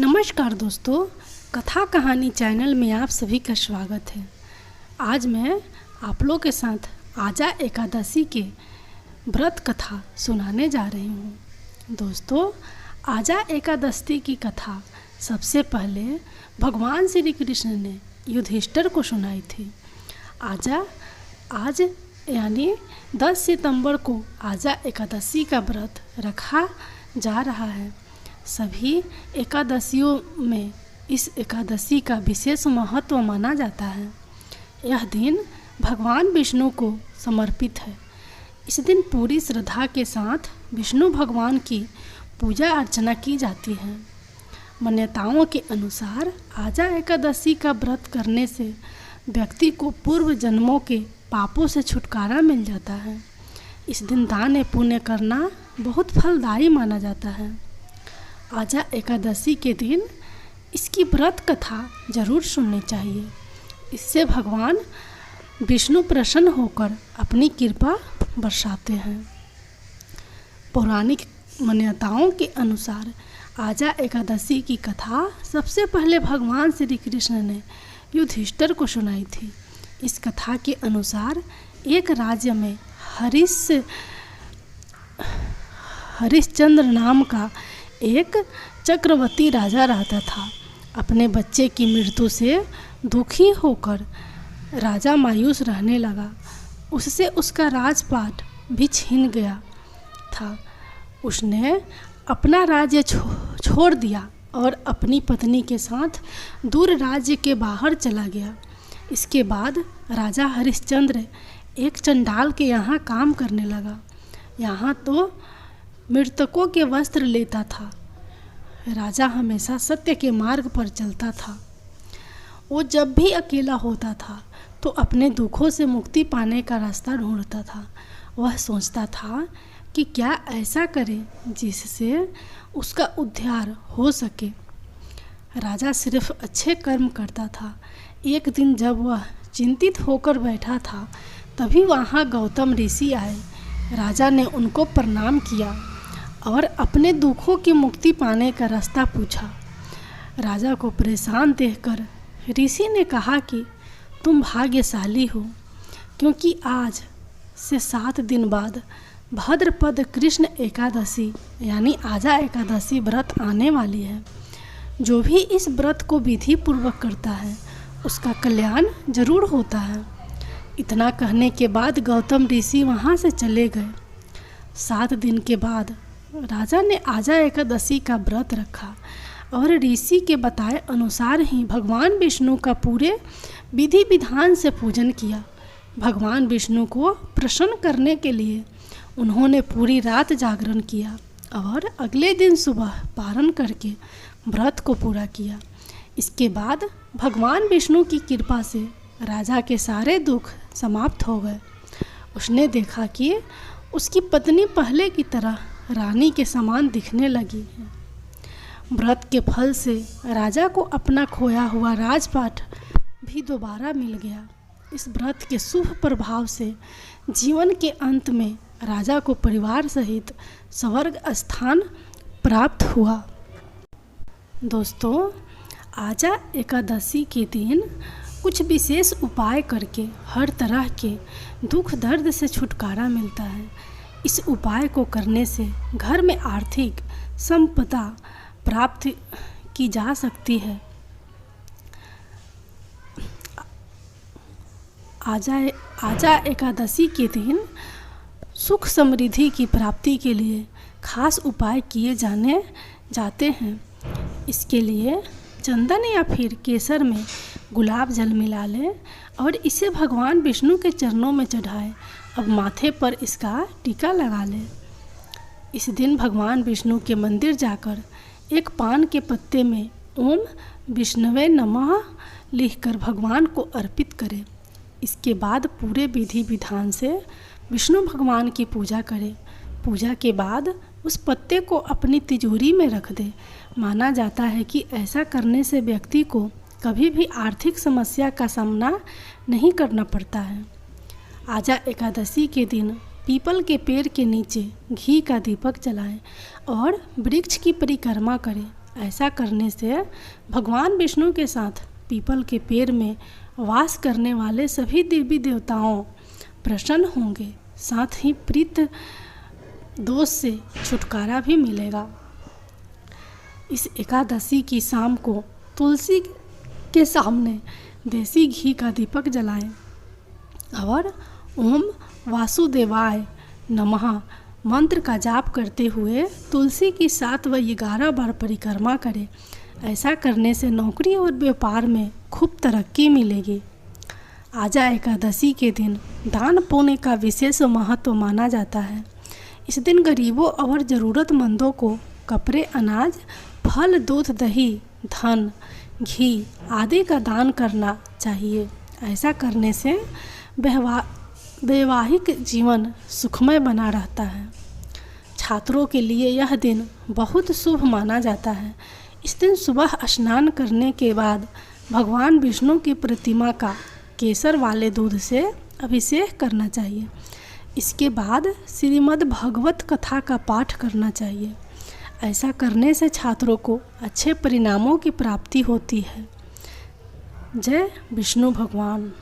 नमस्कार दोस्तों, कथा कहानी चैनल में आप सभी का स्वागत है। आज मैं आप लोग के साथ आजा एकादशी के व्रत कथा सुनाने जा रही हूँ। दोस्तों, आजा एकादशी की कथा सबसे पहले भगवान श्री कृष्ण ने युधिष्ठिर को सुनाई थी। आज यानी 10 सितंबर को आजा एकादशी का व्रत रखा जा रहा है। सभी एकादशियों में इस एकादशी का विशेष महत्व माना जाता है। यह दिन भगवान विष्णु को समर्पित है। इस दिन पूरी श्रद्धा के साथ विष्णु भगवान की पूजा अर्चना की जाती है। मान्यताओं के अनुसार आजा एकादशी का व्रत करने से व्यक्ति को पूर्व जन्मों के पापों से छुटकारा मिल जाता है। इस दिन दान पुण्य करना बहुत फलदायी माना जाता है। आजा एकादशी के दिन इसकी व्रत कथा जरूर सुननी चाहिए। इससे भगवान विष्णु प्रसन्न होकर अपनी कृपा बरसाते हैं। पौराणिक मान्यताओं के अनुसार आजा एकादशी की कथा सबसे पहले भगवान श्री कृष्ण ने युधिष्ठिर को सुनाई थी। इस कथा के अनुसार एक राज्य में हरिश्चंद्र नाम का एक चक्रवर्ती राजा रहता था। अपने बच्चे की मृत्यु से दुखी होकर राजा मायूस रहने लगा। उससे उसका राजपाट भी छीन गया था। उसने अपना राज्य छोड़ दिया और अपनी पत्नी के साथ दूर राज्य के बाहर चला गया। इसके बाद राजा हरिश्चंद्र एक चंडाल के यहाँ काम करने लगा। यहाँ तो मृतकों के वस्त्र लेता था। राजा हमेशा सत्य के मार्ग पर चलता था। वो जब भी अकेला होता था तो अपने दुखों से मुक्ति पाने का रास्ता ढूंढता था। वह सोचता था कि क्या ऐसा करे जिससे उसका उद्धार हो सके। राजा सिर्फ अच्छे कर्म करता था। एक दिन जब वह चिंतित होकर बैठा था तभी वहाँ गौतम ऋषि आए। राजा ने उनको प्रणाम किया और अपने दुखों की मुक्ति पाने का रास्ता पूछा। राजा को परेशान देखकर ऋषि ने कहा कि तुम भाग्यशाली हो, क्योंकि आज से 7 दिन बाद भाद्रपद कृष्ण एकादशी यानी आजा एकादशी व्रत आने वाली है। जो भी इस व्रत को विधि पूर्वक करता है उसका कल्याण जरूर होता है। इतना कहने के बाद गौतम ऋषि वहाँ से चले गए। 7 दिन के बाद राजा ने आजा एकादशी का व्रत रखा और ऋषि के बताए अनुसार ही भगवान विष्णु का पूरे विधि विधान से पूजन किया। भगवान विष्णु को प्रसन्न करने के लिए उन्होंने पूरी रात जागरण किया और अगले दिन सुबह पारण करके व्रत को पूरा किया। इसके बाद भगवान विष्णु की कृपा से राजा के सारे दुख समाप्त हो गए। उसने देखा कि उसकी पत्नी पहले की तरह रानी के समान दिखने लगी है। व्रत के फल से राजा को अपना खोया हुआ राजपाट भी दोबारा मिल गया। इस व्रत के शुभ प्रभाव से जीवन के अंत में राजा को परिवार सहित स्वर्ग स्थान प्राप्त हुआ। दोस्तों, आजा एकादशी के दिन कुछ विशेष उपाय करके हर तरह के दुख दर्द से छुटकारा मिलता है। इस उपाय को करने से घर में आर्थिक संपदा प्राप्त की जा सकती है। आजा एकादशी के दिन सुख समृद्धि की प्राप्ति के लिए खास उपाय किए जाते हैं। इसके लिए चंदन या फिर केसर में गुलाब जल मिला लें और इसे भगवान विष्णु के चरणों में चढ़ाएं। अब माथे पर इसका टीका लगा लें। इस दिन भगवान विष्णु के मंदिर जाकर एक पान के पत्ते में ओम विष्णवे नमः लिखकर भगवान को अर्पित करें। इसके बाद पूरे विधि विधान से विष्णु भगवान की पूजा करें। पूजा के बाद उस पत्ते को अपनी तिजोरी में रख दें। माना जाता है कि ऐसा करने से व्यक्ति को कभी भी आर्थिक समस्या का सामना नहीं करना पड़ता है। आजा एकादशी के दिन पीपल के पेड़ के नीचे घी का दीपक जलाएं और वृक्ष की परिक्रमा करें। ऐसा करने से भगवान विष्णु के साथ पीपल के पेड़ में वास करने वाले सभी देवी देवताओं प्रसन्न होंगे, साथ ही प्रीत दोष से छुटकारा भी मिलेगा। इस एकादशी की शाम को तुलसी के सामने देसी घी का दीपक जलाएं और ओम वासुदेवाय नमः मंत्र का जाप करते हुए तुलसी की 7 व 11 बार परिक्रमा करें। ऐसा करने से नौकरी और व्यापार में खूब तरक्की मिलेगी। आजा एकादशी के दिन दान पुण्य का विशेष महत्व माना जाता है। इस दिन गरीबों और ज़रूरतमंदों को कपड़े, अनाज, फल, दूध, दही, धन, घी आदि का दान करना चाहिए। ऐसा करने से वैवाहिक जीवन सुखमय बना रहता है। छात्रों के लिए यह दिन बहुत शुभ माना जाता है। इस दिन सुबह स्नान करने के बाद भगवान विष्णु की प्रतिमा का केसर वाले दूध से अभिषेक करना चाहिए। इसके बाद श्रीमद् भागवत कथा का पाठ करना चाहिए। ऐसा करने से छात्रों को अच्छे परिणामों की प्राप्ति होती है। जय विष्णु भगवान।